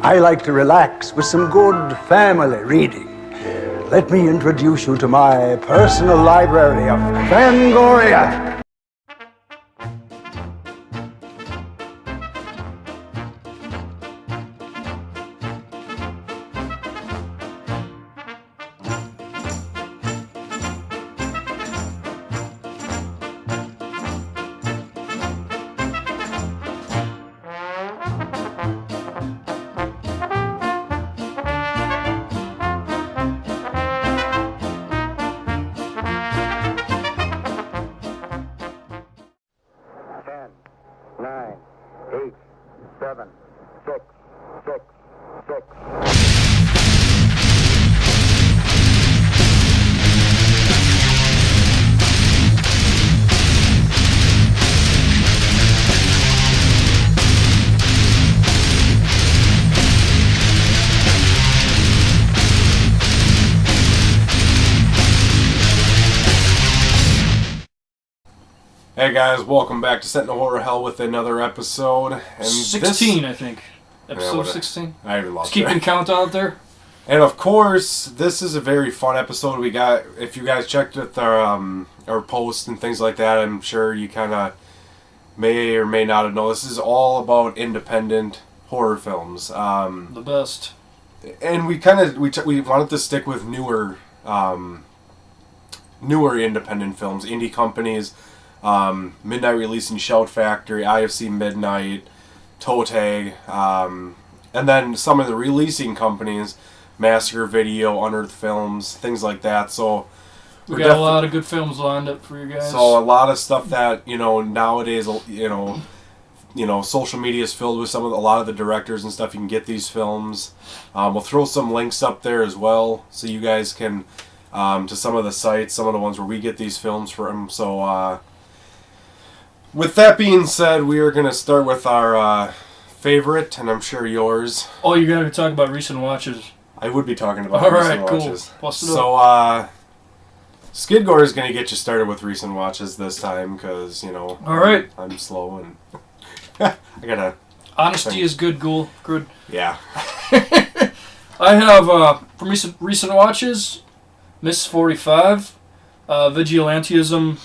I like to relax with some good family reading. Let me introduce you to my personal library of Fangoria. Hey guys, welcome back to Sentinel Horror Hell with another episode. And 16, I think. Episode 16. I even lost Just keeping count out there. And of course, this is a very fun episode. We got, if you guys checked with our posts and things like that, I'm sure you kind of may or may not have known. This is all about independent horror films. The best. And we kind of we wanted to stick with newer independent films, indie companies. Midnight Releasing, Shout Factory, IFC Midnight, Toe Tag, and then some of the releasing companies, Massacre Video, Unearthed Films, things like that. So we got a lot of good films lined up for you guys. So a lot of stuff that nowadays, social media is filled with a lot of the directors and stuff. You can get these films. We'll throw some links up there as well, so you guys can to some of the sites, some of the ones where we get these films from. So. With that being said, we are going to start with our favorite, and I'm sure yours. Oh, you're going to talk about recent watches. I would be talking about recent watches. Cool. So, Skid Gore is going to get you started with recent watches this time, because, all right. I'm slow, and I got to... Honesty is good, Ghoul. Good. Yeah. I have, from recent watches, Miss 45, Vigilantism...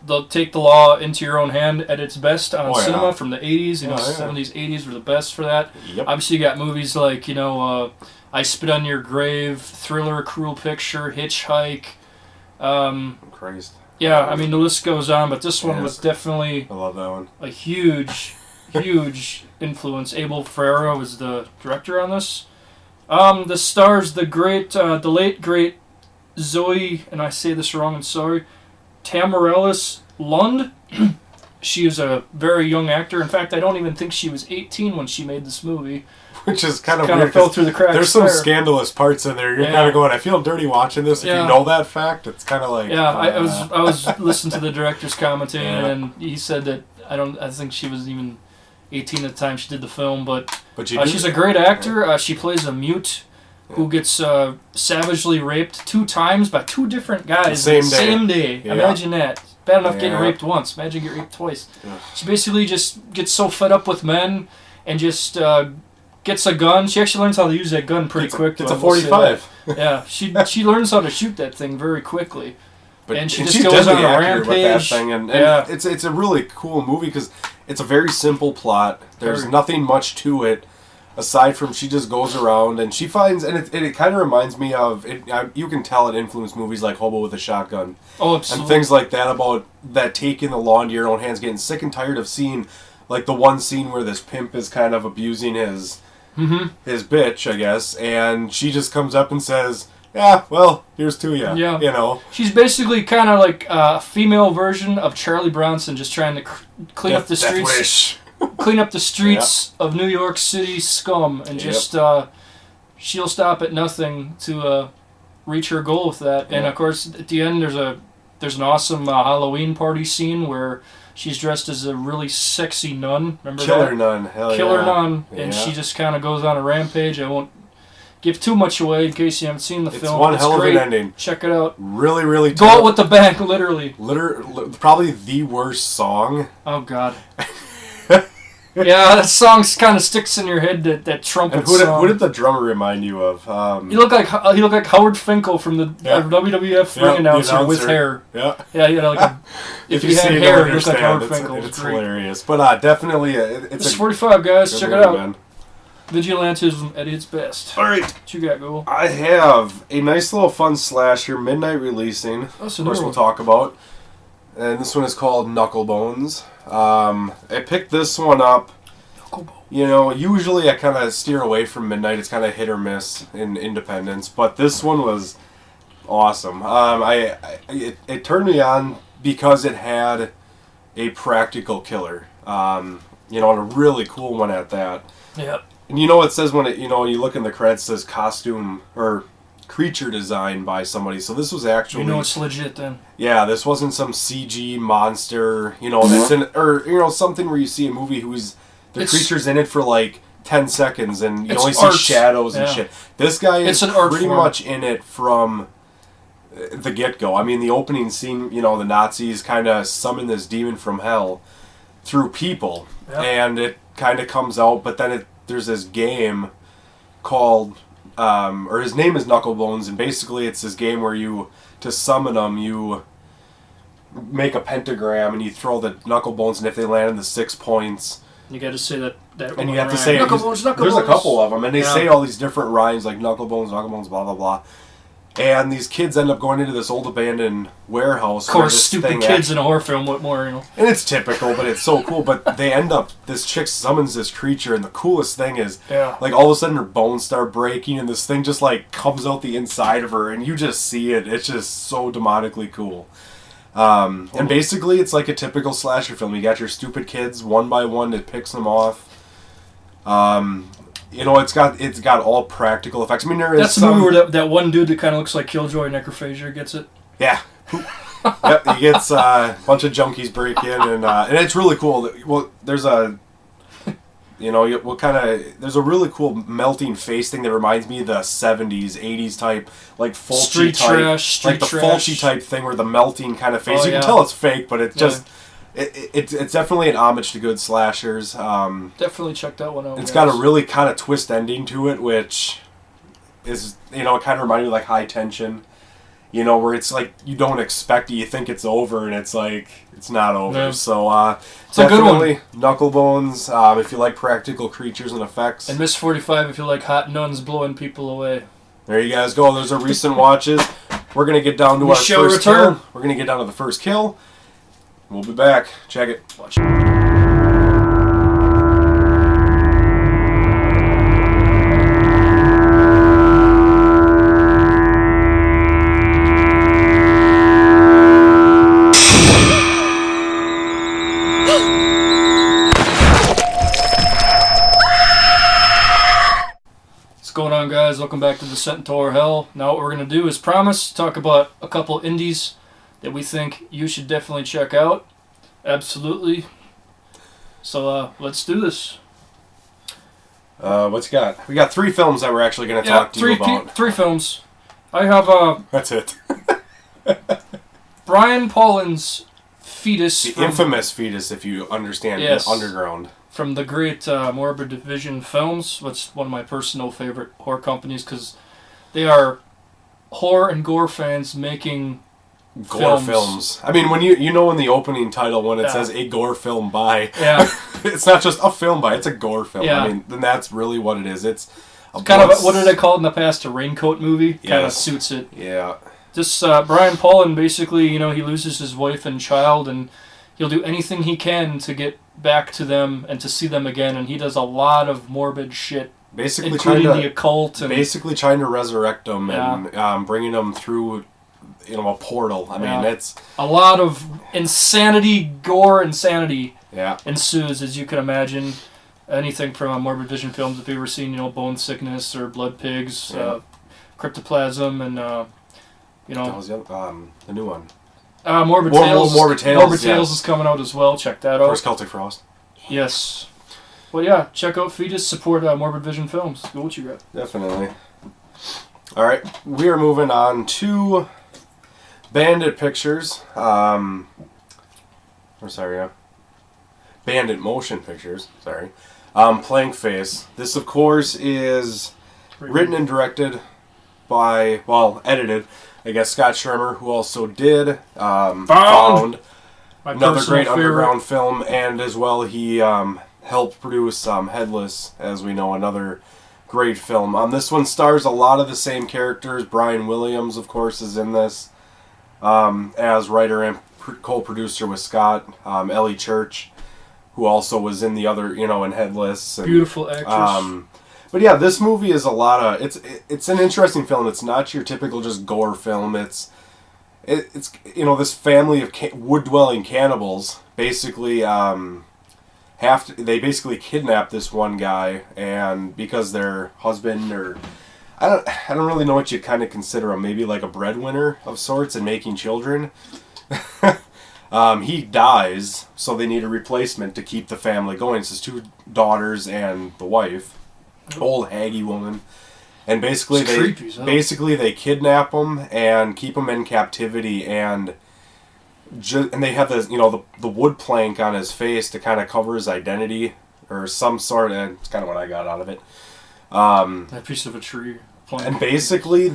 They'll take the law into your own hand at its best on cinema from the 80s. 70s, 80s were the best for that. Yep. Obviously, you got movies like, I Spit on Your Grave, Thriller, Cruel Picture, Hitchhike. Christ. Yeah, I mean, the list goes on, but this one was definitely I love that one. A huge, huge influence. Abel Ferrara was the director on this. The stars the late, great Zoe, and I say this wrong, I'm sorry, Tamarellis Lund. She is a very young actor. In fact, I don't even think she was 18 when she made this movie. Which is kind of weird. Fell through the cracks. There's some scandalous parts in there. You're kind of going, I feel dirty watching this. If you know that fact, it's kind of like... Yeah, I was listening to the director's commentating, and he said that I think she was even 18 at the time she did the film, but she's a great actor. She plays a mute who gets savagely raped 2 times by 2 different guys the same day. Yeah. Imagine that. Bad enough getting raped once. Imagine getting raped twice. Yeah. She basically just gets so fed up with men and just gets a gun. She actually learns how to use that gun pretty quick. It's a 45. Yeah, she learns how to shoot that thing very quickly. And she just she's goes on a rampage with that thing, and yeah. it's a really cool movie because it's a very simple plot. There's nothing much to it aside from she just goes around and she finds, and it kind of reminds me of it. You can tell it influenced movies like Hobo with a Shotgun, and things like that, about that taking the law into your own hands, getting sick and tired of seeing like the one scene where this pimp is kind of abusing his bitch, I guess, and she just comes up and says, yeah, well, here's to you. Yeah. She's basically kind of like a female version of Charlie Bronson, just trying to clean up the streets. Clean up the streets of New York City scum, and just she'll stop at nothing to reach her goal with that. And of course, at the end, there's an awesome Halloween party scene where she's dressed as a really sexy nun. Remember Killer that? Nun, hell Killer yeah. Nun, and she just kind of goes on a rampage. I won't give too much away in case you haven't seen the film. It's one hell of an ending. Check it out. Really, really go out with the bang, literally. Probably the worst song. Oh God. Yeah, that song kind of sticks in your head. That trumpet And song. who did the drummer remind you of? He looked like Howard Finkel from the WWF ring announcer with hair. Yeah. Yeah, you know, like if you had see it, hair, you'll he looked like understand. Howard Finkel. It's Great. hilarious, but definitely This is 45, guys. good Check movie, it out. man. Vigilantism at its best. All right, What you got, Google? I have a nice little fun slasher, midnight releasing. That's Of course, we'll talk about. And this one is called Knucklebones. I picked this one up. You know, usually I kind of steer away from midnight. It's kind of hit or miss in Independence, but this one was awesome. It turned me on because it had a practical killer. You know, and a really cool one at that. Yep. And you know it says when you look in the credits, it says costume or creature design by somebody. So this was actually, You know it's legit then. yeah, this wasn't some CG monster, you know, that's in, or you know, something where you see a movie who's the creature's in it for like 10 seconds and you only see shadows and shit. This guy is pretty much in it from the get-go. I mean, the opening scene, you know, the Nazis kind of summon this demon from hell through people, and it kind of comes out, but then there's this game called, or his name is Knucklebones, and basically it's this game where to summon them, you make a pentagram and you throw the knucklebones, and if they land in the 6 points, you got to say that and you have to say Knucklebones. There's a couple of them, and they say all these different rhymes like knucklebones, blah blah blah. And these kids end up going into this old abandoned warehouse. Of course, stupid kids in a horror film, what more, you know? And it's typical, but it's so cool. But they end up, this chick summons this creature, and the coolest thing is, like, all of a sudden her bones start breaking, and this thing just, like, comes out the inside of her, and you just see it. It's just so demonically cool. And basically, it's like a typical slasher film. You got your stupid kids, one by one, it picks them off. You know, it's got all practical effects. I mean, there is That's the movie where that one dude that kind of looks like Killjoy Necrophagia gets it. Yeah. Yep, he gets a bunch of junkies break in, and it's really cool. Well, there's a, you know, there's a really cool melting face thing that reminds me of the 70s, 80s type, like Fulci type, like the Fulci type thing where the melting kind of face. You can tell it's fake, but it's just. It's definitely an homage to good slashers. Definitely check that one out. It's got a really kind of twist ending to it, which is, you know, it kind of reminded me of like High Tension, you know, where it's like you don't expect it, you think it's over, and it's like it's not over. Yeah. So it's a good one. Knucklebones, if you like practical creatures and effects, and Miss 45 if you like hot nuns blowing people away. There you guys go. Those are recent watches. We're gonna get down to our first kill. We're gonna get down to the first kill. We'll be back. Check it. Watch it. What's going on, guys? Welcome back to the Centaur Hell. Now what we're going to do is talk about a couple indies that we think you should definitely check out. Absolutely. So let's do this. What's you got? We got 3 films that we're actually going to talk to you about. 3 films. I have That's it. Brian Paulin's Fetus. The infamous Fetus, if you understand. Yes. Underground. From the great Morbid Division Films, which is one of my personal favorite horror companies because they are horror and gore fans making gore films. I mean, when you know in the opening title when it says a gore film by, it's not just a film by, it's a gore film. I mean, then that's really what it is. It's kind of what did I call it in the past? A raincoat movie. Kind of suits it. Yeah. Just Brian Paulin, basically, you know, he loses his wife and child, and he'll do anything he can to get back to them and to see them again. And he does a lot of morbid shit. Basically, including the occult. And basically, trying to resurrect them and bringing them through, you know, a portal. I mean, it's a lot of insanity, gore insanity ensues, as you can imagine. Anything from Morbid Vision films, if you've ever seen, you know, Bone Sickness or Blood Pigs, Cryptoplasm, and you know, that was the new one. Morbid Tales. Morbid Tales. Morbid Tales is coming out as well. Check that out. First Celtic Frost. Yes. Well, yeah, check out Fetus, support Morbid Vision films. Go what you got. Definitely. All right, we are moving on to Bandit Pictures. Bandit Motion Pictures. Sorry. Plank Face. This, of course, is written and directed by, edited, I guess, Scott Schirmer, who also did Found, another great underground film, and as well he helped produce Headless, as we know, another great film. This one stars a lot of the same characters. Brian Williams, of course, is in this as writer and co-producer with Scott. Ellie Church, who also was in the other, in Headless. And, beautiful actress. But yeah, this movie is a lot of... It's an interesting film. It's not your typical just gore film. It's this family of wood-dwelling cannibals basically they basically kidnap this one guy, and because their husband, or I don't really know what you kind of consider him, maybe like a breadwinner of sorts and making children. He dies, so they need a replacement to keep the family going. It's his 2 daughters and the wife, old haggy woman, and basically they kidnap him and keep him in captivity, and they have this, the wood plank on his face to kind of cover his identity or some sort. And it's kind of what I got out of it. That piece of a tree. And basically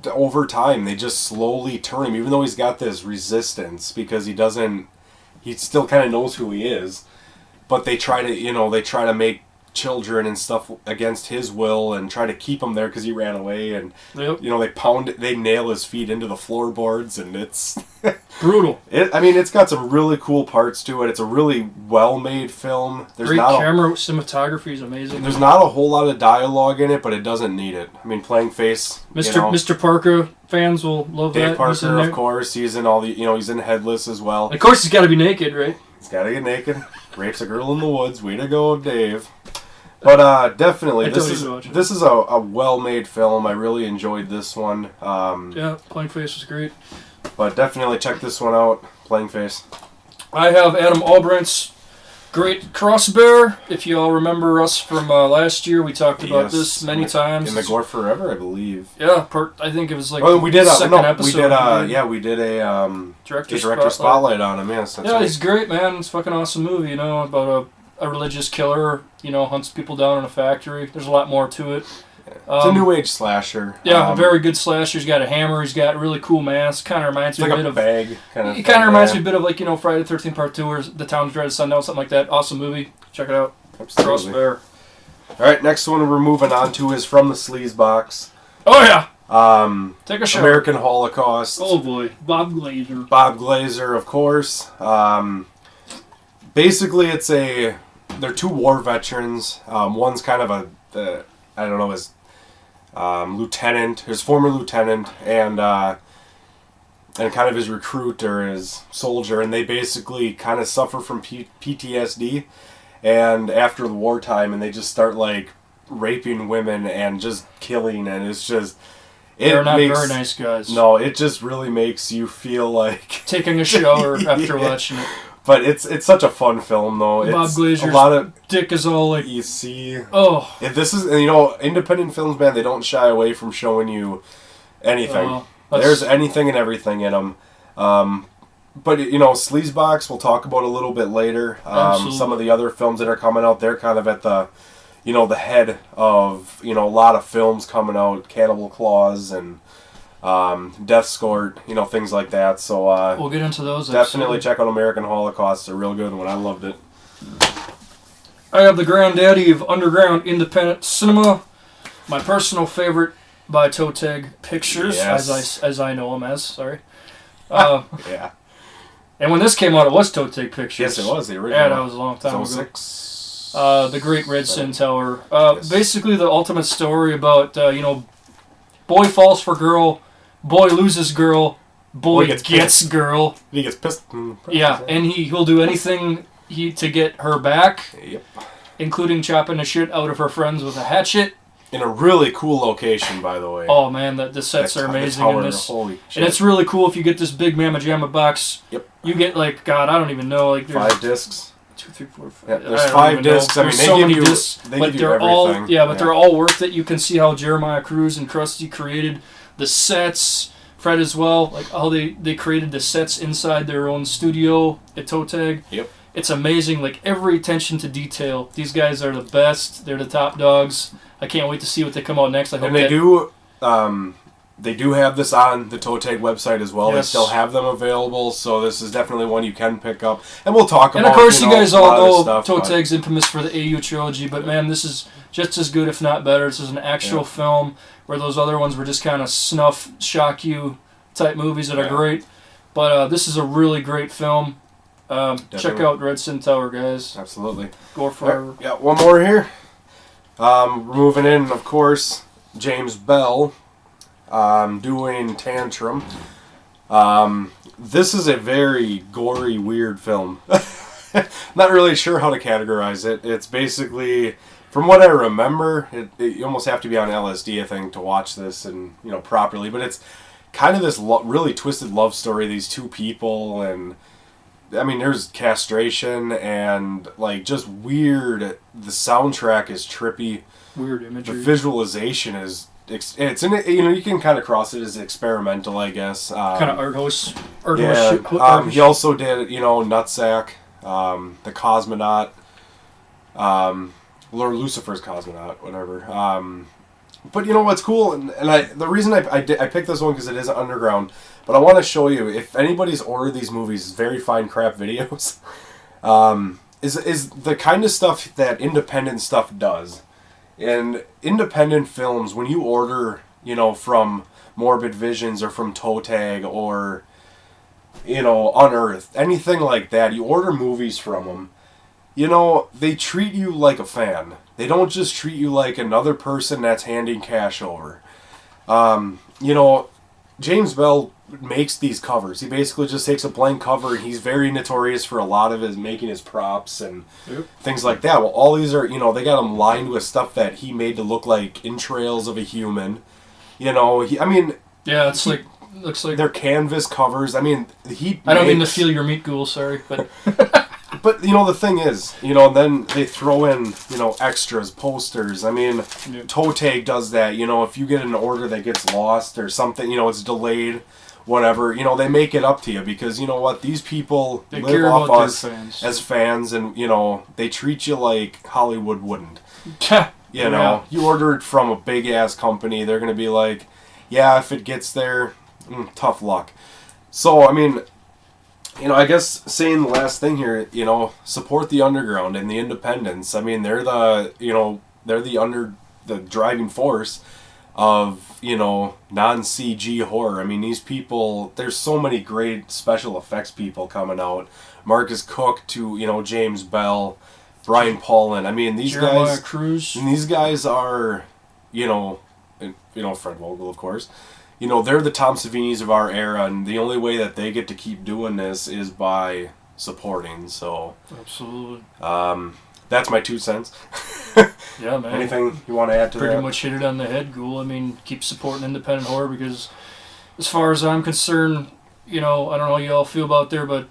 over time, they just slowly turn him, even though he's got this resistance, because he still kind of knows who he is, but they try to make children and stuff against his will and try to keep him there because he ran away, and they nail his feet into the floorboards, and it's brutal. It's got some really cool parts to it. It's a really well-made film. Great camera cinematography is amazing. There's not a whole lot of dialogue in it, but it doesn't need it. Plank Face. Mr. Parker fans will love Dave that. Parker, of course. He's in all the. He's in Headless as well. Of course, he's got to be naked, right? He's got to get naked. Rapes a girl in the woods. Way to go, Dave. But definitely, this is a well-made film. I really enjoyed this one. Yeah, Plank Face was great. But definitely check this one out, Plank Face. I have Adam Albrandt's great Crossbear. If you all remember us from last year, we talked about this many times. In the Gore Forever, I believe. Yeah, I think it was like we did second episode. We did a director spotlight on him. Yes, that's right. He's great, man. It's a fucking awesome movie. About a religious killer, hunts people down in a factory. There's a lot more to it. It's a new age slasher. Yeah, a very good slasher. He's got a hammer. He's got a really cool mask. Kind of reminds me a bit of bag. It kind of reminds me a bit of Friday the 13th Part 2 or The Town Dread Sundown, something like that. Awesome movie. Check it out. Absolutely. Crossbear. All right, next one we're moving on to is from the Sleaze Box. Oh yeah. Take a shot. American Holocaust. Oh boy, Bob Glazer. Bob Glazer, of course. Basically, they're 2 war veterans. One's kind of his lieutenant, his former lieutenant, and kind of his recruit or his soldier, and they basically kind of suffer from PTSD, and after the wartime, and they just start raping women and just killing, and it's just... They're not very nice guys. No, it just really makes you feel like... taking a shower after watching it. But it's such a fun film, though. Bob Glazer's a lot of dick is all you see. Oh, this is independent films, man. They don't shy away from showing you anything. There's anything and everything in them. But Sleazebox we'll talk about a little bit later. Some of the other films that are coming out, they're kind of at the the head of a lot of films coming out. Cannibal Claws and Death Escort, things like that. So we'll get into those. Definitely check out American Holocaust. It's a real good one. I loved it. I have the granddaddy of underground independent cinema, my personal favorite by Toe Tag Pictures, as I know them as. Sorry. Yeah. And when this came out, it was Toe Tag Pictures. Yes, it was the original. Yeah, that was a long time ago. 06. The Great Red Sin Tower. Basically, the ultimate story about boy falls for girl. Boy loses girl. Boy gets girl. He gets pissed. Yeah, and he'll do anything to get her back. Yep. Including chopping the shit out of her friends with a hatchet. In a really cool location, by the way. Oh man, the sets are amazing in this. Holy shit. And it's really cool if you get this big Mamma Jamma box. Yep. You get God, I don't even know. 5 discs. 2, 3, 4, 5. Yep, there's 5 discs. There's so many discs, they give you everything. They're all worth it. You can see how Jeremiah Cruz and Krusty created the sets. Fred as well, how they created the sets inside their own studio at Toe Tag. Yep. It's amazing, like every attention to detail. These guys are the best. They're the top dogs. I can't wait to see what they come out next. I hope and they do have this on the Toe Tag website as well. Yes. They still have them available, so this is definitely one you can pick up. And we'll talk about. And of course, you guys all know stuff, Toe Tag's infamous for the AU trilogy, but man, this is just as good, if not better. This is an actual film where those other ones were just kind of snuff, shock you type movies that are great. But this is a really great film. Check out Red Sin Tower, guys. Absolutely. Gore Forever. Yeah, one more here. We're moving in, of course, James Bell. Doing Tantrum. This is a very gory, weird film. Not really sure how to categorize it. It's basically, from what I remember, you almost have to be on LSD, I think, to watch this and properly. But it's kind of this really twisted love story. These two people, and I mean, there's castration and like just weird. The soundtrack is trippy. Weird imagery. The visualization is. It's in it, you can kind of cross it as experimental, I guess. Kind of art house. He also did, Nutsack, the Cosmonaut, or Lucifer's Cosmonaut, whatever. But you know what's cool, and the reason I picked this one because it is underground, but I want to show you, if anybody's ordered these movies, Very Fine Crap Videos, is the kind of stuff that independent stuff does. In independent films, when you order, from Morbid Visions or from Toe Tag or, Unearthed, anything like that, you order movies from them, they treat you like a fan. They don't just treat you like another person that's handing cash over. James Bell makes these covers. He basically just takes a blank cover, and he's very notorious for a lot of his making his props and things like that. Well, all these are, they got them lined with stuff that he made to look like entrails of a human. It's looks like they're canvas covers. I mean, I don't mean to feel your meat ghoul, sorry, but but the thing is, then they throw in, extras, posters. I mean, Toe Tag does that. If you get an order that gets lost or something, it's delayed, whatever, they make it up to you because you know what, these people they live off us as fans, and they treat you like Hollywood wouldn't. You order it from a big ass company, they're gonna be like, yeah, if it gets there, tough luck. So I mean, I guess saying the last thing here, support the underground and the independents. I mean, they're the driving force of, non-CG horror. I mean, these people, there's so many great special effects people coming out. Marcus Cook to, James Bell, Brian Paulin. I mean, these Jeremiah guys, Cruz. And these guys are, Fred Vogel, of course. They're the Tom Savinis of our era, and the only way that they get to keep doing this is by supporting. So, absolutely. That's my 2 cents. Yeah, man. Anything you want to add to that? Pretty much hit it on the head, Ghoul. I mean, keep supporting independent horror because, as far as I'm concerned, I don't know how you all feel about there, but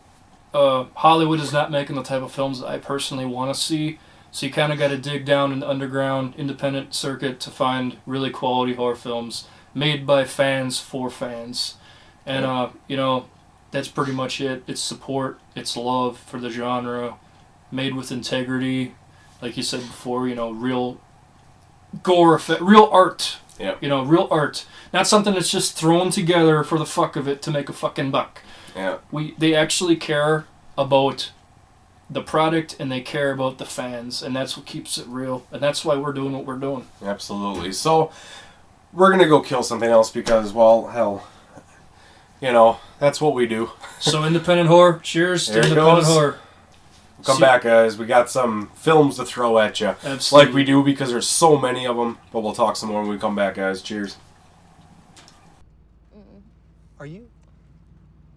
Hollywood is not making the type of films that I personally want to see. So you kind of got to dig down in the underground, independent circuit to find really quality horror films made by fans for fans. And, that's pretty much it. It's support, it's love for the genre, made with integrity. Like you said before, real gore effect, real art. Yeah. Real art. Not something that's just thrown together for the fuck of it to make a fucking buck. Yeah. They actually care about the product and they care about the fans, and that's what keeps it real. And that's why we're doing what we're doing. Absolutely. So, we're going to go kill something else because, well, hell, that's what we do. So, independent horror. Cheers to There it independent goes. horror. Come back, guys. We got some films to throw at you. Absolutely. Like we do because there's so many of them. But we'll talk some more when we come back, guys. Cheers. Are you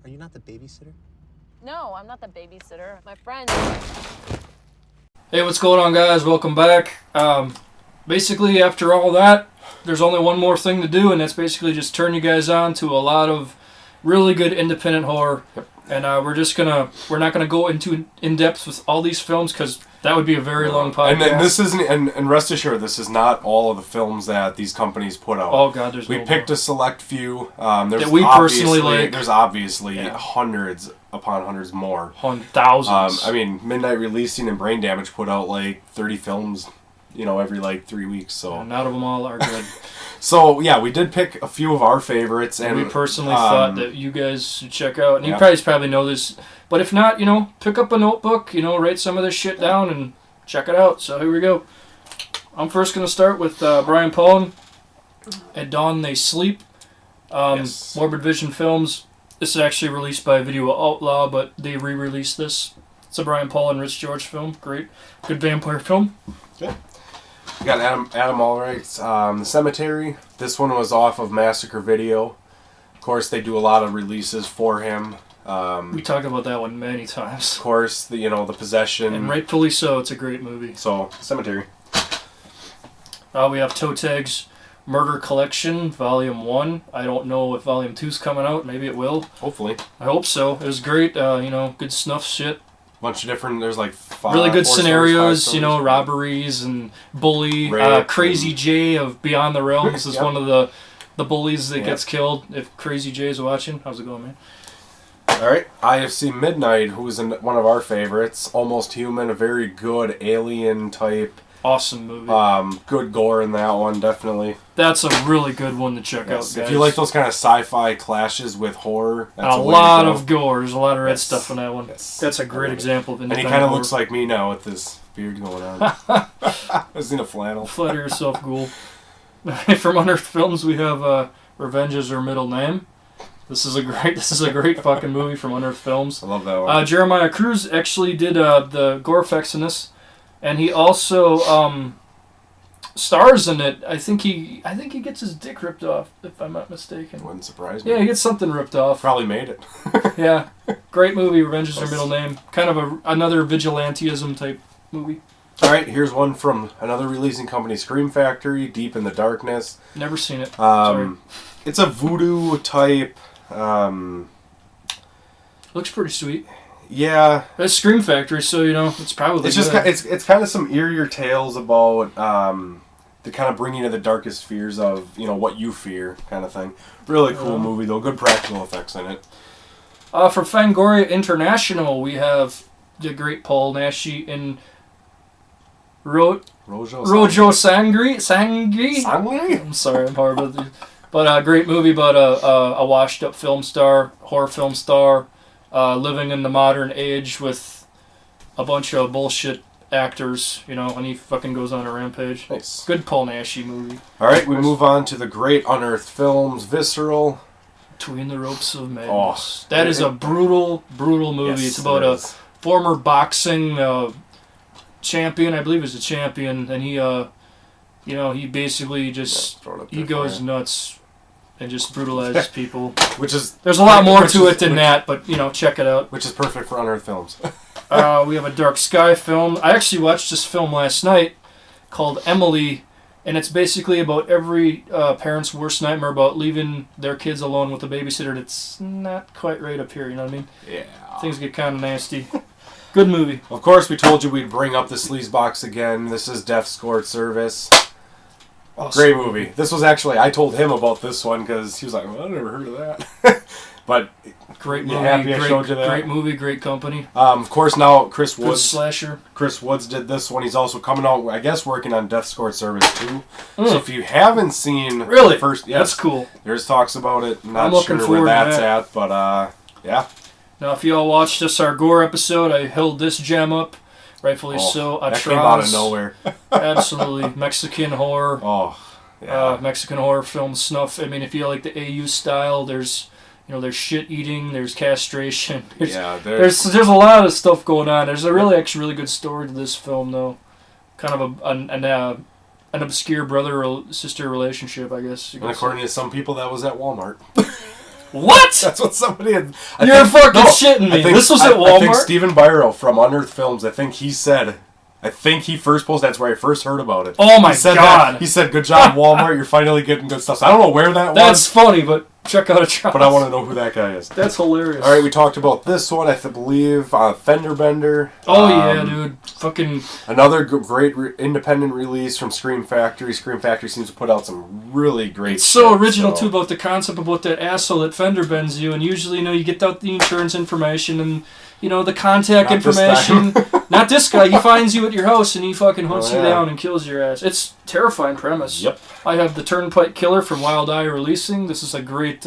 not the babysitter? No, I'm not the babysitter. My friend. Hey, what's going on, guys? Welcome back. Basically, after all that, there's only one more thing to do, and that's basically just turn you guys on to a lot of really good independent horror. Yep. And we're not gonna go into in depth with all these films because that would be a very long podcast. And this isn't, and rest assured, this is not all of the films that these companies put out. Oh God, we picked a select few. There's that we personally like. There's obviously hundreds upon hundreds more. Thousands. I mean, Midnight Releasing and Brain Damage put out like 30 films, every like 3 weeks. So and not of them all are good. So yeah, we did pick a few of our favorites, and we personally thought that you guys should check out. And you guys probably know this, but if not, pick up a notebook, write some of this shit down and check it out. So here we go. I'm first gonna start with Brian Pollin. At Dawn They Sleep. Morbid Vision Films. This is actually released by Video Outlaw, but they re-released this. It's a Brian Pollin, Rich George film. Great, good vampire film. Okay. We got Adam Allwright's The Cemetery. This one was off of Massacre Video. Of course, they do a lot of releases for him. We talked about that one many times. Of course, the Possession. And rightfully so, it's a great movie. So, Cemetery. We have Toe Tag's Murder Collection, Volume 1. I don't know if Volume 2's coming out. Maybe it will. Hopefully. I hope so. It was great. Good snuff shit. Bunch of different, there's like really good scenarios, robberies and bully. Crazy J of Beyond the Realms is one of the bullies that gets killed. If Crazy J is watching, how's it going, man? All right, IFC Midnight, who's one of our favorites. Almost Human, a very good alien type. Awesome movie. Good gore in that one, definitely. That's a really good one to check out, guys. If you like those kind of sci-fi clashes with horror, that's a lot of gore. There's a lot of red stuff in that one. Yes. That's a great example of independent And he kind of horror. looks like me now with this beard going on. I've seen a flannel. Flatter yourself, ghoul. From Unearthed Films, we have Revenge is Her Middle Name. This is a great fucking movie from Unearthed Films. I love that one. Jeremiah Cruz actually did the gore effects in this, and he also stars in it. I think he gets his dick ripped off, if I'm not mistaken. Wouldn't surprise me. Yeah, he gets something ripped off. Probably made it. Yeah, great movie. Revenge is Her Middle Name. Kind of another vigilantism type movie. All right, here's one from another releasing company, Scream Factory, Deep in the Darkness. Never seen it. Sorry. It's a voodoo type. Looks pretty sweet. Yeah, It's Scream Factory, so it's probably. it's just it's kind of some eerier tales about the kind of bringing to the darkest fears of what you fear kind of thing. Really cool movie though, good practical effects in it. For Fangoria International, we have the great Paul Naschy in Rojo Sangri. I'm sorry, I'm horrible. But a great movie about a washed-up film star, horror film star, living in the modern age with a bunch of bullshit actors, and he fucking goes on a rampage. Nice. Good Paul Naschy movie. All right, we move on to the great Unearthed Films, Visceral. Between the Ropes of Madness. That is a brutal movie. Yes, it's about a former boxing champion, I believe he's a champion, and he basically just he goes nuts and just brutalizes people. There's a lot more to it than that, but check it out. Which is perfect for Unearthed Films. We have a Dark Sky film. I actually watched this film last night called Emily, and it's basically about every parent's worst nightmare about leaving their kids alone with a babysitter that's not quite right up here, you know what I mean? Yeah. Things get kind of nasty. Good movie. Of course, we told you we'd bring up the Sleaze Box again. This is Death Scored Service. Awesome. Great movie. This was actually, I told him about this one because he was like, well, I never heard of that. But great movie. Happy I showed you that? Great movie, great company. Of course, now Chris Good Woods. slasher. Chris Woods did this one. He's also coming out, I guess, working on Death Scored Service 2. So if you haven't seen really? First, That's cool. There's talks about it. I'm Not looking sure forward where to that's that. at, but yeah. Now, if you all watched our gore episode, I held this gem up. Rightfully so. That came out of Atraz. nowhere. Absolutely. Mexican horror. Oh, yeah. Mexican horror film snuff. I mean, if you like the AU style, there's shit eating, there's castration. There's a lot of stuff going on. There's a really good story to this film, though. Kind of an obscure brother or sister relationship, I guess. And according to some people, that was at Walmart. What? That's what somebody had. You're fucking shitting me. This was at Walmart? I think Stephen Byro from Unearthed Films, I think he first posted, that's where I first heard about it. Oh my God. God. He said, good job, Walmart, you're finally getting good stuff. So I don't know where that was. That's funny, but Check out Atrocious. But I want to know who that guy is. That's hilarious. All right, we talked about this one, I believe, Fender Bender. Oh, yeah, dude. Fucking... Another great independent release from Scream Factory. Scream Factory seems to put out some really great It's so shit, original, too, about the concept about that asshole that fender bends you, and usually, you get out the insurance information and, the contact Not this information. Not this guy. He finds you at your house, and he fucking hunts you down and kills your ass. It's a terrifying premise. Yep. I have The Turnpike Killer from Wild Eye releasing. This is a great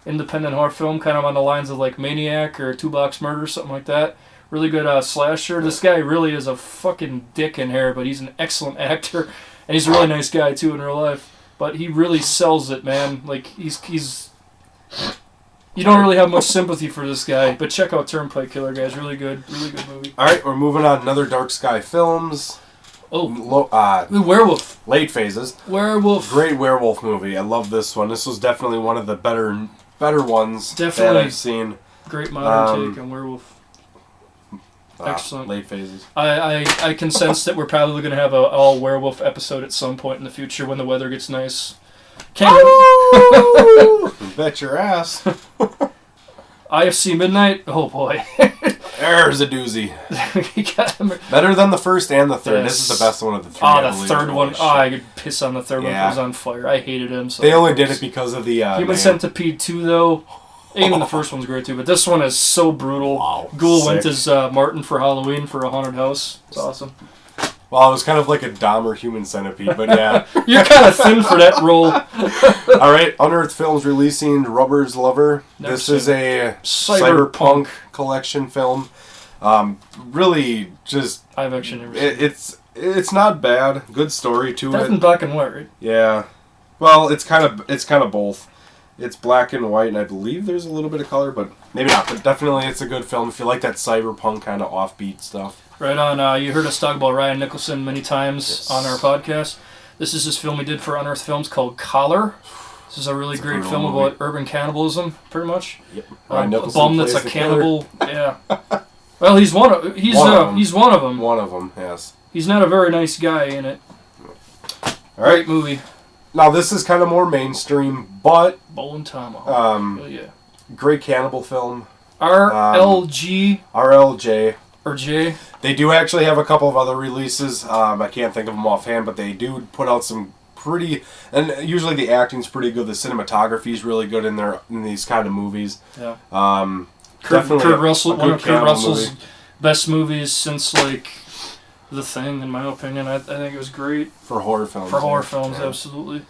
independent horror film, kind of on the lines of, like, Maniac or Two Box Murder, something like that. Really good slasher. This guy really is a fucking dick in here, but he's an excellent actor, and he's a really nice guy, too, in real life. But he really sells it, man. Like, he's... You don't really have much sympathy for this guy, but check out Turnpike Killer, guys. Really good movie. All right, we're moving on. Another Dark Sky Films. The Werewolf. Late Phases. Werewolf. Great werewolf movie. I love this one. This was definitely one of the better ones that I've seen. Great modern take on werewolf. Excellent. Late Phases. I can sense that we're probably going to have an all werewolf episode at some point in the future when the weather gets nice. Bet your ass. IFC Midnight. Oh boy. There's a doozy. Better than the first and the third. This is the best one of the three. Oh, the third one. Oh, I could piss on the third one if it was on fire. I hated him. So they only did it because of the Human Centipede 2, though. Even the first one's great too, but this one is so brutal. Wow, Ghoul went as Martin for Halloween for a haunted house. It's awesome. Well, it was kind of like a Dahmer Human Centipede, but yeah. You're kind of thin for that role. All right, Unearthed Films releasing Rubber's Lover. This is a cyberpunk collection film. Really, just I've actually never seen it's not bad. Good story to That's it. in black and white, right? Yeah. Well, it's kind of both. It's black and white, and I believe there's a little bit of color, but maybe not. But definitely, it's a good film if you like that cyberpunk kind of offbeat stuff. Right on. You heard us talk about Ryan Nicholson many times on our podcast. This is his film he did for Unearthed Films called Collar. This is a really great film about urban cannibalism, pretty much. Yep. A bum that's a cannibal. Yeah. Well, he's one of them. One of them, yes. He's not a very nice guy in it. All right, great movie. Now this is kind of more mainstream, but Bull and Tomahawk. Yeah. Great cannibal film. RLG. RLJ. Or J. They do actually have a couple of other releases. I can't think of them offhand, but they do put out some pretty, and usually the acting's pretty good. The cinematography is really good in these kind of movies. Yeah. Kurt Russell, one of Kurt Russell's best movies since like The Thing, in my opinion. I think it was great for horror films. Absolutely.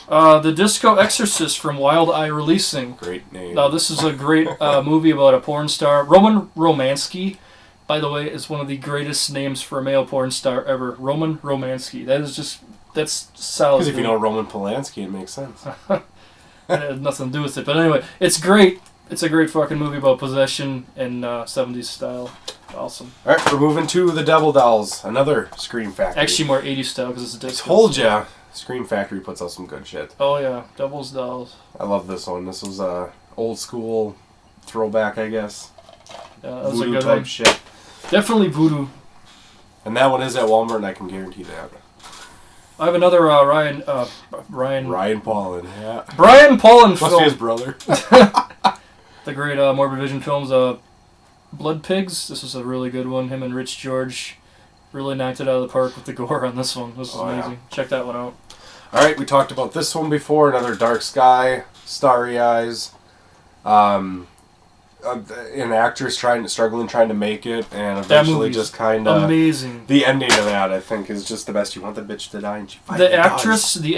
The Disco Exorcist from Wild Eye Releasing. Great name. Now this is a great movie about a porn star. Roman Romansky, by the way, is one of the greatest names for a male porn star ever. Roman Romansky. That's solid. Because if you know Roman Polanski, it makes sense. It had nothing to do with it. But anyway, it's great. It's a great fucking movie about possession in 70s style. Awesome. All right, we're moving to The Devil Dolls, another Scream Factory. Actually more 80s style because it's a disco. Told ya. Scream Factory puts out some good shit. Oh yeah, Devil's Dolls. I love this one. This was a old school throwback, I guess. Yeah, that was voodoo a good type one. shit. Definitely voodoo. And that one is at Walmart, and I can guarantee that. I have another Ryan Paulin, yeah. Brian Paulin Must film. be his brother. The great Morbid Vision films, Blood Pigs. This is a really good one. Him and Rich George really knocked it out of the park with the gore on this one. This is amazing. Yeah. Check that one out. All right, we talked about this one before. Another Dark Sky, Starry Eyes. An actress struggling to make it, and eventually just kind of amazing. The ending of that, I think, is just the best. You want the bitch to die, and she finally the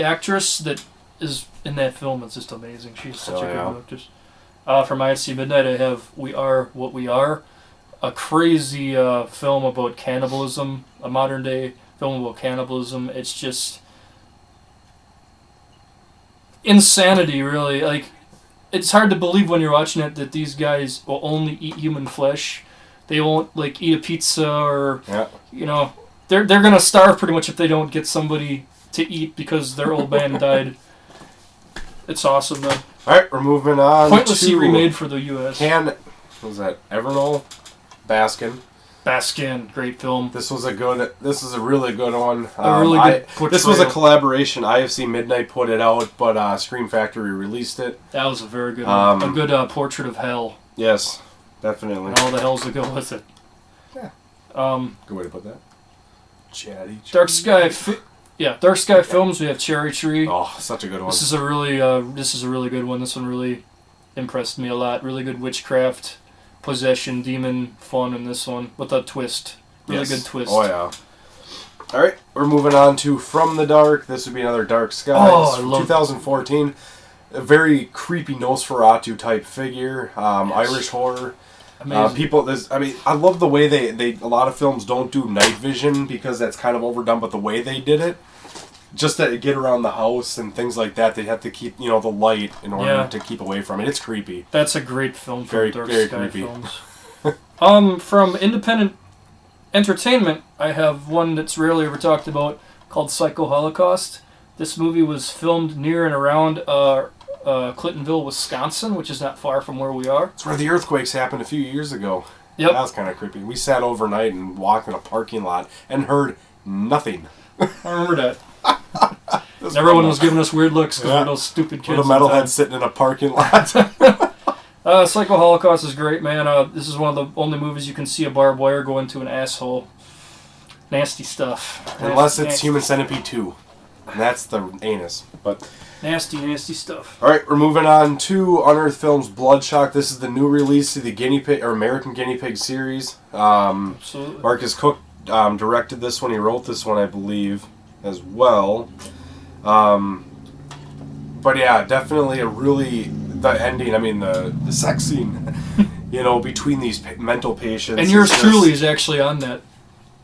actress that is in that film is just amazing. She's such a good actress. From IFC Midnight, I have We Are What We Are, a crazy film about cannibalism, a modern day film about cannibalism. It's just insanity, really. Like, it's hard to believe when you're watching it that these guys will only eat human flesh. They won't like eat a pizza or they're gonna starve pretty much if they don't get somebody to eat because their old man died. It's awesome though. All right, we're moving on. Pointlessly remade for the U.S. What was that? Evernoll, Baskin. Baskin, great film. This is a really good one. A really good portrayal. This was a collaboration. IFC Midnight put it out, but Scream Factory released it. That was a very good one. A good portrait of hell. Yes, definitely. And all the hells that go with it. Yeah. Good way to put that. Chatty. Dark Sky Films. We have Cherry Tree. Oh, such a good one. This is a really good one. This one really impressed me a lot. Really good witchcraft, possession, demon fun in this one with a twist. Really good twist. Oh yeah. All right, we're moving on to From the Dark. This would be another Dark Skies. Oh, I love 2014. A very creepy Nosferatu type figure. Irish horror. Amazing. I love the way they a lot of films don't do night vision because that's kind of overdone, but the way they did it, just to get around the house and things like that, they have to keep the light in order to keep away from it. It's creepy. That's a great film from Dark very Sky creepy. Films. From Independent Entertainment, I have one that's rarely ever talked about called Psycho Holocaust. This movie was filmed near and around Clintonville, Wisconsin, which is not far from where we are. It's where the earthquakes happened a few years ago. Yep. That was kind of creepy. We sat overnight and walked in a parking lot and heard nothing. I remember that. Everyone was giving us weird looks because we're those stupid kids. With a metalhead sitting in a parking lot. Psycho Holocaust is great, man. This is one of the only movies you can see a barbed wire go into an asshole. Nasty stuff. Unless it's Human Centipede 2. And that's the anus. But nasty stuff. Alright, we're moving on to Unearthed Films Bloodshock. This is the new release of the Guinea Pig or American Guinea Pig series. Absolutely. Marcus Cook directed this one. He wrote this one, I believe, as well. But yeah, definitely the ending, the sex scene, between these mental patients. And yours truly is actually on that.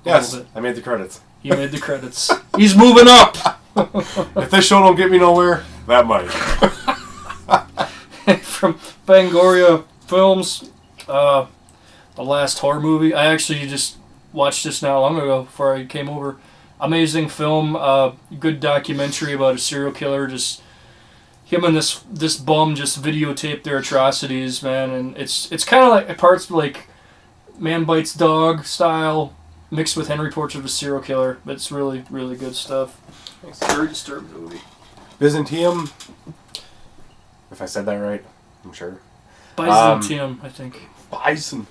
Yes, I made the credits. You made the credits. He's moving up! If this show don't get me nowhere, that might. From Fangoria Films, The Last Horror Movie. I actually just watched this not long ago before I came over. Amazing film, good documentary about a serial killer. Just him and this bum just videotape their atrocities, man. And it's kind of like parts like Man Bites Dog style mixed with Henry Portrait of a Serial Killer. But it's really, really good stuff. It's a very disturbing movie. Byzantium, if I said that right, I'm sure. Byzantium, I think. Bison.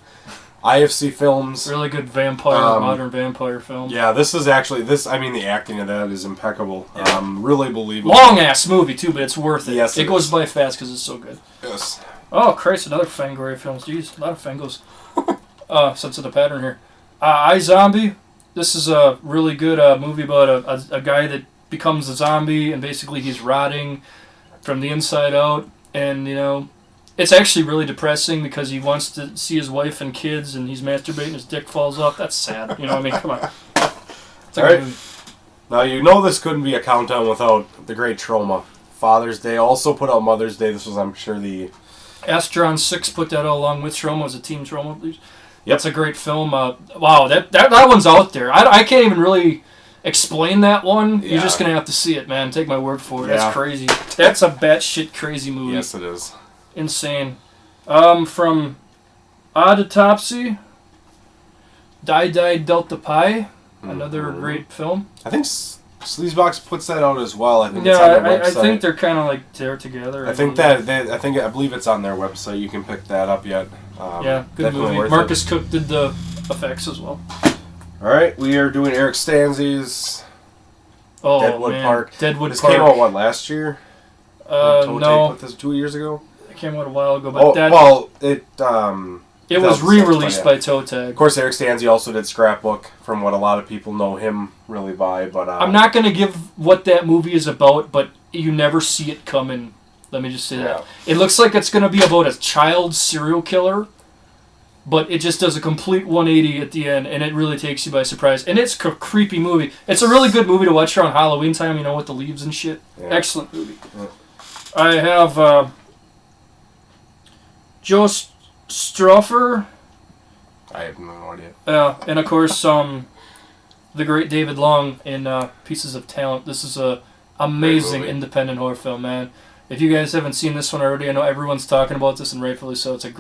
IFC Films. Really good modern vampire film. Yeah, this is actually, the acting of that is impeccable. Yeah. Really believable. Long-ass movie, too, but it's worth it. Yes, it goes by fast because it's so good. Yes. Oh, Christ, another Fangoria Films. Jeez, a lot of Fangos. Sense of the pattern here. iZombie. This is a really good movie about a guy that becomes a zombie, and basically he's rotting from the inside out, and, it's actually really depressing because he wants to see his wife and kids, and he's masturbating, his dick falls off. That's sad. Come on. All right. Now, this couldn't be a countdown without the great Trauma. Father's Day also put out Mother's Day. This was, I'm sure, the... Astron 6 put that out along with Trauma as a Team Trauma, please. Yep. That's a great film. Wow, that one's out there. I can't even really explain that one. Yeah. You're just going to have to see it, man. Take my word for it. Yeah. That's crazy. That's a batshit crazy movie. Yes, it is. Insane. From Autopsy, Die Delta Pi, another great film. I think Sleazebox puts that out as well. I think Yeah, it's on their I website. think they're kind of like they're together. I believe it's on their website. You can pick that up yet. Yeah, good definitely movie. worth Marcus it. Cook did the effects as well. All right, we are doing Eric Stanzi's Oh, Deadwood man. Park. Deadwood This Park. came out last year? No, Put this 2 years ago. it came out a while ago, but it was 2006, re-released but by Toe Tag. Of course, Eric Stanzi also did Scrapbook, from what a lot of people know him really by. But I'm not going to give what that movie is about, but you never see it coming. Let me just say that. It looks like it's going to be about a child serial killer, but it just does a complete 180 at the end, and it really takes you by surprise. And it's a creepy movie. It's a really good movie to watch around Halloween time, with the leaves and shit. Yeah. Excellent movie. Yeah. I have Joe Stroffer. I have no idea. And of course, the great David Long in Pieces of Talent. This is a amazing independent horror film, man. If you guys haven't seen this one already, I know everyone's talking about this, and rightfully so. It's a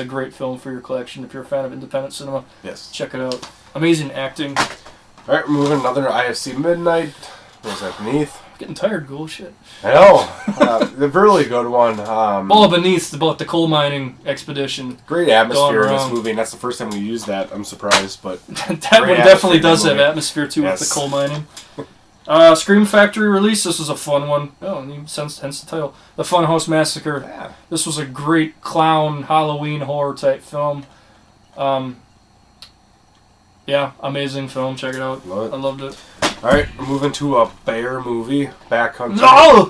great film for your collection. If you're a fan of independent cinema, Yes. check it out. Amazing acting. All right, we're moving another IFC Midnight. What was that, Beneath? Getting tired, Ghoul. Shit. I know. The really good one. Beneath, about the coal mining expedition. Great atmosphere in this wrong. movie, and that's the first time we used that. I'm surprised, but That one Great definitely atmosphere in does the have movie. atmosphere too with Yes. the coal mining. Scream Factory release. This was a fun one. Oh, and hence the title. The Funhouse Massacre. yeah. This was a great clown Halloween horror type film. Yeah, amazing film. Check it out. Love it. I loved it. All right, we're moving to a bear movie, Backcountry. No!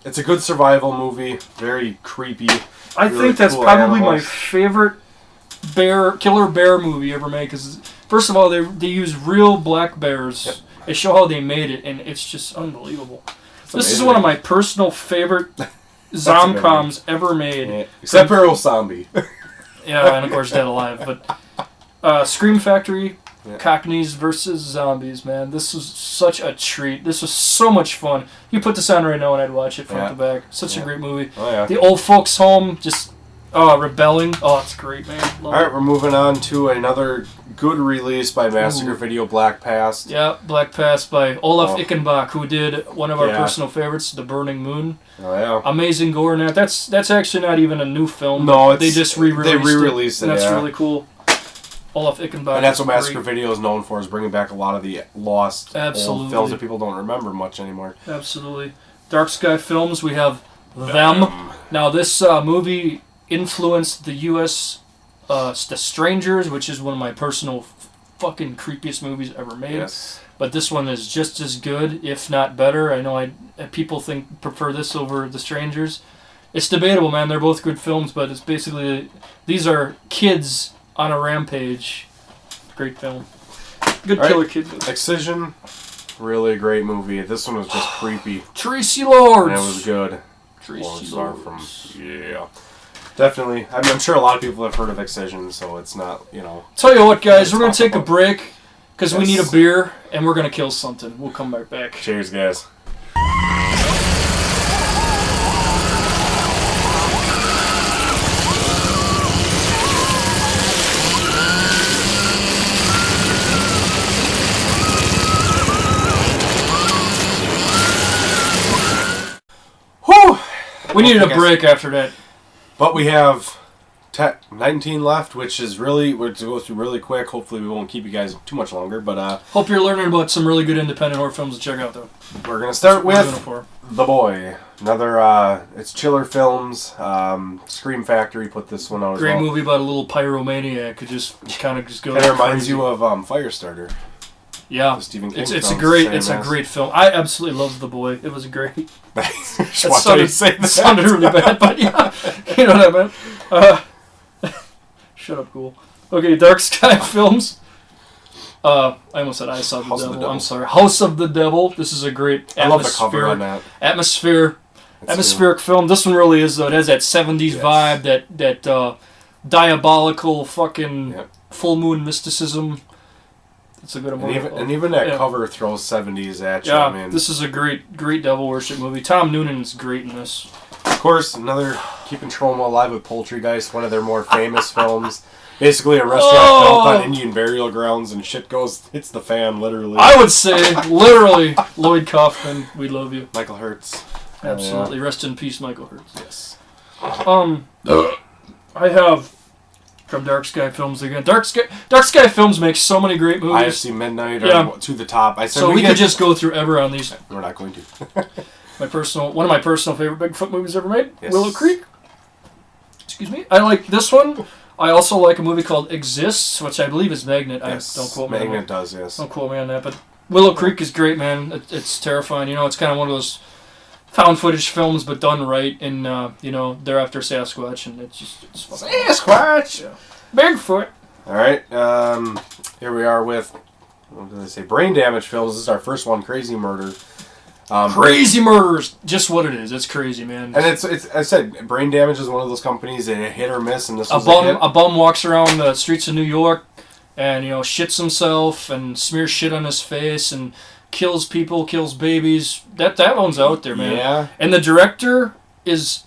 It's a good survival movie. Very creepy. I Really think that's cool probably my animals. favorite killer bear movie ever made. Because first of all, they use real black bears. Yep. They show how they made it, and it's just unbelievable. It's This is amazing. one of my personal favorite a good zomcoms ever made. Yeah. Except for Earl Zombie. Yeah, and of course Dead Alive. But Scream Factory, Yeah. Cockneys versus Zombies, man. This was such a treat. This was so much fun. You put this on right now and I'd watch it front Yeah. to back. Such a Yeah. great movie. Oh yeah. The old folks home, just rebelling. Oh, it's great, man. Love All right, it. we're moving on to another good release by Massacre Ooh. Video, Black Past. Yeah, Black Pass by Olaf Oh. Ickenbach, who did one of our Yeah. personal favorites, The Burning Moon. Oh yeah. Amazing gore in that. That's actually not even a new film. No, they it's- just re-released they re-released it, and that's yeah. really cool. Olaf Ickenbach. And that's what is Massacre great. Video is known for, is bringing back a lot of the lost Absolutely. old films that people don't remember much anymore. Absolutely. Dark Sky Films, we have Them. Now, this movie influenced the U.S. The Strangers, which is one of my personal fucking creepiest movies ever made. Yes. But this one is just as good, if not better. I know people prefer this over The Strangers. It's debatable, man. They're both good films, but it's basically these are kids on a rampage. Great film. Good All right. killer kid movie. Excision, really a great movie. This one was just creepy, Tracy Lords. and it was good. Tracy Lawrence Starr from Lords. definitely. I'm sure a lot of people have heard of Excision, so it's not, you know. Tell you what, guys, we're gonna Talk take a about- break because we Yes. need a beer and we're gonna kill something. We'll come right back. Cheers, guys. Whew! We needed a Okay, guys. break after that. But we have 19 left, which is really, we're to go through really quick. Hopefully we won't keep you guys too much longer, but Hope you're learning about some really good independent horror films to check out, though. we're going to start What we're doing it with for. The Boy. Another, it's Chiller Films. Scream Factory put this one out as Great well. movie about a little pyromaniac who just kind of just goes. Kind of reminds crazy. you of Firestarter. Yeah, the Stephen King it's a films, great same it's a as- great film. I absolutely love The Boy. It was great. Just That watch how you say that. sounded really bad, but yeah, you know what I meant. Shut up, cool. Okay, Dark Sky Films. I almost said I Saw the House of the Devil. Devil. I'm sorry. House of the Devil. This is a great I love the cover on that. atmospheric film. This one really is though. It has that 70s Yes. vibe, that diabolical fucking Yep. full moon mysticism. It's a good And even that Yeah. cover throws 70s at you. Yeah, I mean, this is a great devil worship movie. Tom Noonan's great in this. of course, another Keeping Trauma Alive with Poultrygeist, one of their more famous films. Basically, a restaurant built on Indian burial grounds, and shit hits the fan, literally. I would say, literally, Lloyd Kaufman, we love you. Michael Hertz. Absolutely. Rest in peace, Michael Hurts. Yes. I have from Dark Sky Films again. Dark Sky Films makes so many great movies. IFC Midnight or Yeah. To the Top. I said So we get- could just go through ever on these. We're not going to. One of my personal favorite Bigfoot movies ever made. Yes. Willow Creek. Excuse me. I like this one. I also like a movie called Exists, which I believe is Magnet. Yes. Don't quote me on Magnet that. does, yes. Don't quote me on that. But Willow Creek is great, man. It's terrifying. You know, it's kind of one of those found footage films, but done right. And you know, they're after Sasquatch, and it's fucking Sasquatch! Yeah. Bigfoot. Alright, here we are with, what did I say? Brain Damage Films. This is our first one, Crazy Murder. Crazy Murders. Just what it is. It's crazy, man. And it's I said, Brain Damage is one of those companies that hit or miss, and this a was a hit. bum walks around the streets of New York and, you know, shits himself and smears shit on his face and kills people, kills babies. That one's out there, man. Yeah. And the director is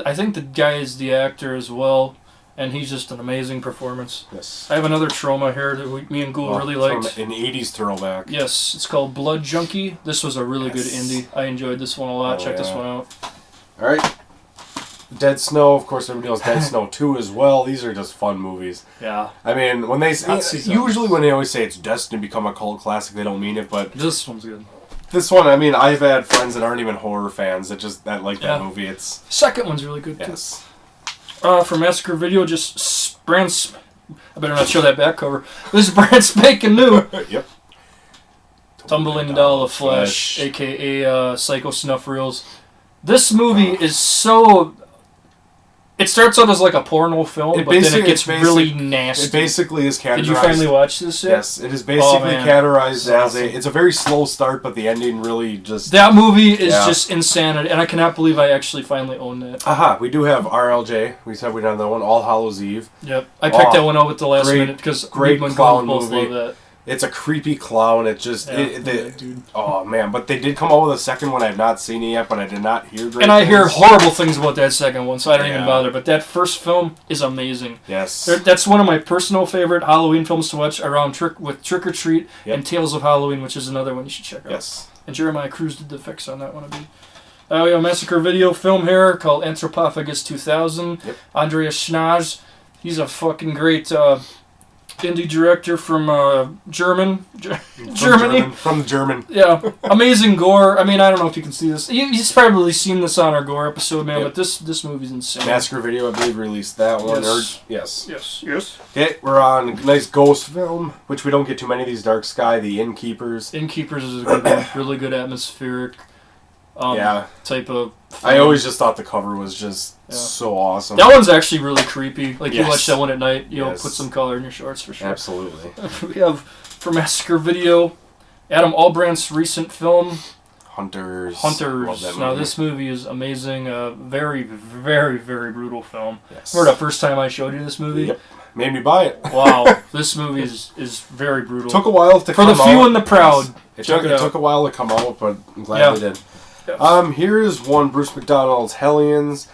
I think the guy is the actor as well, and he's just an amazing performance. Yes. I have another trauma here that me and Ghoul really liked. An 80s throwback. Yes, it's called Blood Junkie. This was a really good indie. I enjoyed this one a lot. Check this one out. All right. Dead Snow, of course, everybody knows Dead Snow 2 as well. These are just fun movies. Yeah. I mean, when they usually when they always say it's destined to become a cult classic, they don't mean it, but this one's good. This one, I mean, I've had friends that aren't even horror fans that like that movie. It's second one's really good too. Yes. For Massacre Video, just brand. I better not show that back cover. This is brand spanking new. Yep. Tumbling Doll of Flesh, aka Psycho Snuff Reels. This movie is so. It starts out as like a porno film, but then it gets really nasty. It basically is categorized. Did you finally watch this yet? Yes, it is basically categorized as it's a very slow start, but the ending really just... That movie is just insanity, and I cannot believe I actually finally own that. Aha, we do have RLJ. We said we'd done that one, All Hallows Eve. Yep, I picked that one up at the last minute because great clown both movie. love that. It's a creepy clown. It just, dude. Oh man! But they did come out with a second one. I have not seen it yet, but I did not hear great. And I hear horrible things about that second one, so I don't even bother. But that first film is amazing. Yes, that's one of my personal favorite Halloween films to watch. Around Trick or Treat and Tales of Halloween, which is another one you should check out. Yes, and Jeremiah Cruz did the effects on that one. We have a Massacre Video film here called Anthropophagus 2000. Yep. Andreas Schnaz, he's a fucking great. Indie director from Germany. From German. Yeah. Amazing gore. I mean, I don't know if you can see this. He's probably seen this on our gore episode, man, but this movie's insane. Massacre Video, I believe, released that one. Yes. Yes. Okay, we're on a nice ghost film, which we don't get too many of these. Dark Sky, The Innkeepers. Innkeepers is a good one. Really good atmospheric type of film. I always just thought the cover was just so awesome. That one's actually really creepy. Like, you watch that one at night, you'll put some color in your shorts for sure. Absolutely. We have, for Massacre Video, Adam Albrandt's recent film, Hunters. Now, this movie is amazing. Very, very, very brutal film. Yes. Remember the first time I showed you this movie? Yep. Made me buy it. Wow. This movie is very brutal. Took a while to come out. For the few and the proud. Yes. It took a while to come out, but I'm glad they did. Yes. Here's one, Bruce McDonald's Hellions.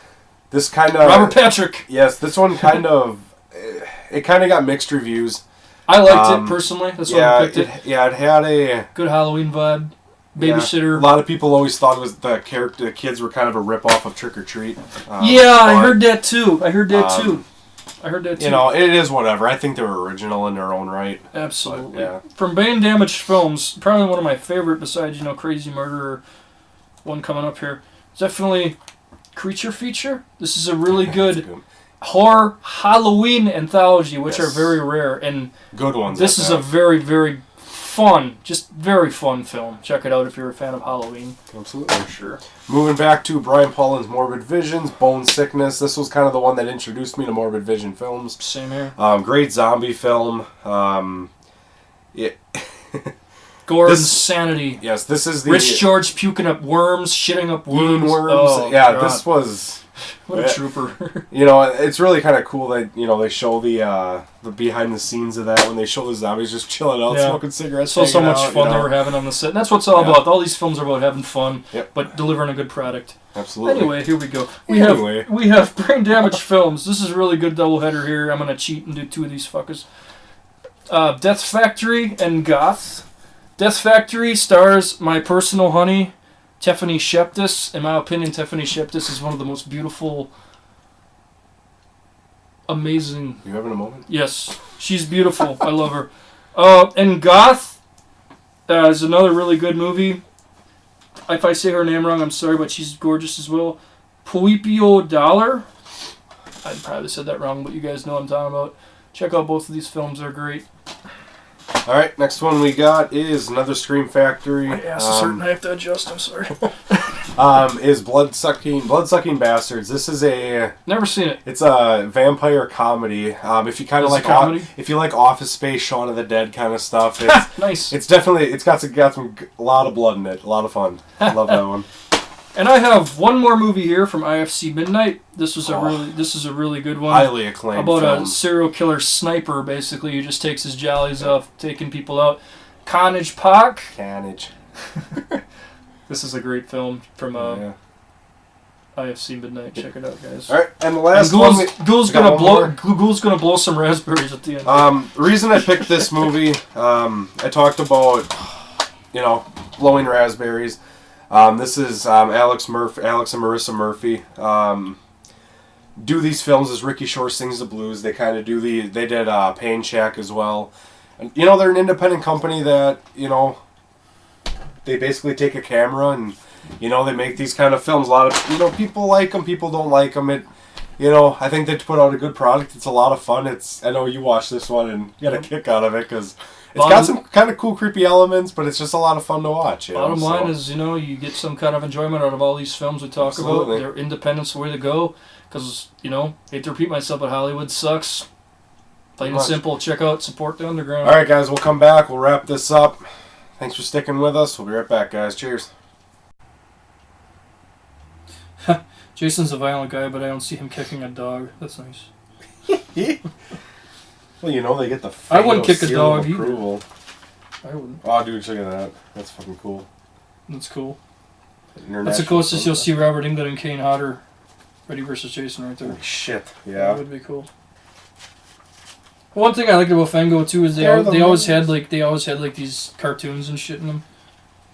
This kind of... Robert Patrick. Yes, this one kind of... It kind of got mixed reviews. I liked it, personally. That's why I picked it. Yeah, it had a... Good Halloween vibe. Babysitter. Yeah. A lot of people always thought it was the kids were kind of a rip-off of Trick or Treat. I heard that too. You know, it is whatever. I think they were original in their own right. Absolutely. But, from Bane Damaged Films, probably one of my favorite besides, Crazy Murderer, one coming up here. Definitely Creature Feature. This is a really good horror Halloween anthology, which are very rare. And good ones. This is a very, very fun, just very fun film. Check it out if you're a fan of Halloween. Absolutely. For sure. Moving back to Brian Paulin's Morbid Visions, Bone Sickness. This was kind of the one that introduced me to Morbid Vision films. Same here. Great zombie film. Gore insanity. Yes, this is the... Rich George puking up worms, shitting up worms. Oh, yeah, God. This was... What a trooper. It's really kind of cool that, they show the behind the scenes of that when they show the zombies just chilling out, smoking cigarettes. So much fun they were having on the set. And that's what it's all about. All these films are about having fun, but delivering a good product. Absolutely. Anyway, here we go. We have Brain Damaged Films. This is a really good doubleheader here. I'm going to cheat and do two of these fuckers. Death Factory and Goth. Death Factory stars my personal honey, Tiffany Sheptis. In my opinion, Tiffany Sheptis is one of the most beautiful, amazing... You having a moment? Yes. She's beautiful. I love her. And Goth is another really good movie. If I say her name wrong, I'm sorry, but she's gorgeous as well. Puipio Dollar. I probably said that wrong, but you guys know what I'm talking about. Check out both of these films. They're great. All right, next one we got is another Scream Factory. My ass is hurting. I have to adjust. I'm sorry. Is Bloodsucking Bastards. This is never seen it. It's a vampire comedy. If you kind of like comedy, if you like Office Space, Shaun of the Dead kind of stuff, it's nice. It's definitely got a lot of blood in it. A lot of fun. Love that one. And I have one more movie here from IFC Midnight. This is a really good one. Highly acclaimed about film. A serial killer sniper, basically, who just takes his jollies off, taking people out. Carnage Park. This is a great film from Yeah. IFC Midnight. Check it out, guys. All right, and the last one. Ghoul's got one more. gonna blow some raspberries at the end. The reason I picked this movie, I talked about, blowing raspberries. This is Alex and Marissa Murphy. Do these films as Ricky Shore Sings the Blues. They kind of do they did Pain Shack as well. And, they're an independent company that, they basically take a camera and, they make these kind of films. A lot of, people like them, people don't like them. I think they put out a good product. It's a lot of fun. I know you watched this one and you got a kick out of it because it's got some kind of cool, creepy elements, but it's just a lot of fun to watch. Bottom line is, you get some kind of enjoyment out of all these films we talk about. They're independent's the way to go because, hate to repeat myself, but Hollywood sucks. Plain and simple. Check out, support the underground. All right, guys, we'll come back. We'll wrap this up. Thanks for sticking with us. We'll be right back, guys. Cheers. Jason's a violent guy, but I don't see him kicking a dog. That's nice. Well, they get the I wouldn't kick a seal dog of approval. I wouldn't. Oh, dude, check at that. That's fucking cool. That's cool. International That's the closest you'll sunset. see Robert Englund and Kane Hodder. Freddy vs. Jason right there. Holy shit. That Yeah. would be cool. One thing I liked about Fango too is they always had these cartoons and shit in them.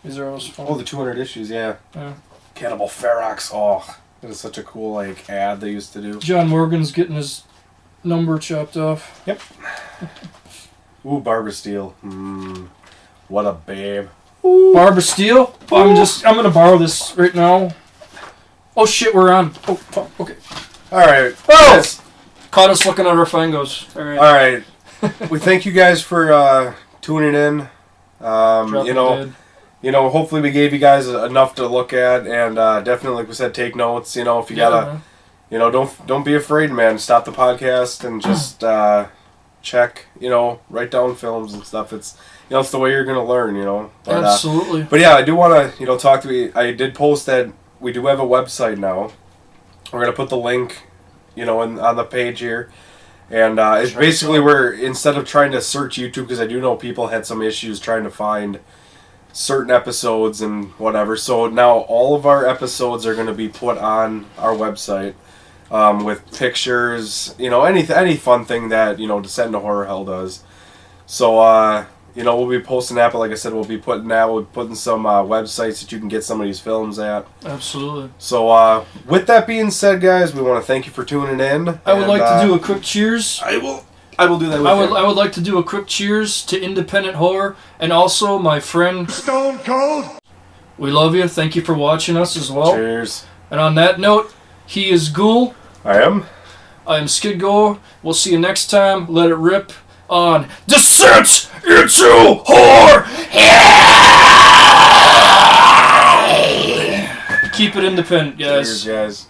These are always fun. Oh, the 200 issues, yeah. Yeah. Cannibal Ferox. Oh, that is such a cool ad they used to do. John Morgan's getting his number chopped off. Yep. Ooh, Barbara Steele. What a babe. Barbara Steele. I'm gonna borrow this right now. Oh shit, we're on. Oh fuck. Okay. All right. Oh! Yes. Caught us looking at our Fangos. All right. All right. We thank you guys for tuning in. Dropping dead. Hopefully we gave you guys enough to look at, and definitely, like we said, take notes. If you gotta, don't be afraid, man. Stop the podcast and just check. Write down films and stuff. It's it's the way you're gonna learn. But, Absolutely. But yeah, I do want to talk to you. I did post that we do have a website now. We're gonna put the link, on the page here. And it's basically where, instead of trying to search YouTube, because I do know people had some issues trying to find certain episodes and whatever. So now all of our episodes are going to be put on our website with pictures, any fun thing that, Descent into Horror Hell does. So, we'll be posting that, but like I said, we'll be putting some websites that you can get some of these films at. Absolutely. So, with that being said, guys, we want to thank you for tuning in. I would like to do a quick cheers. I will do that with you. I would like to do a quick cheers to independent horror and also my friend Stone Cold. We love you. Thank you for watching us as well. Cheers. And on that note, he is Ghoul. I am. I am Skidgore. We'll see you next time. Let it rip on Descent into Horror. Keep it independent, guys. Cheers, guys.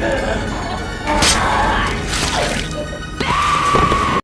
No!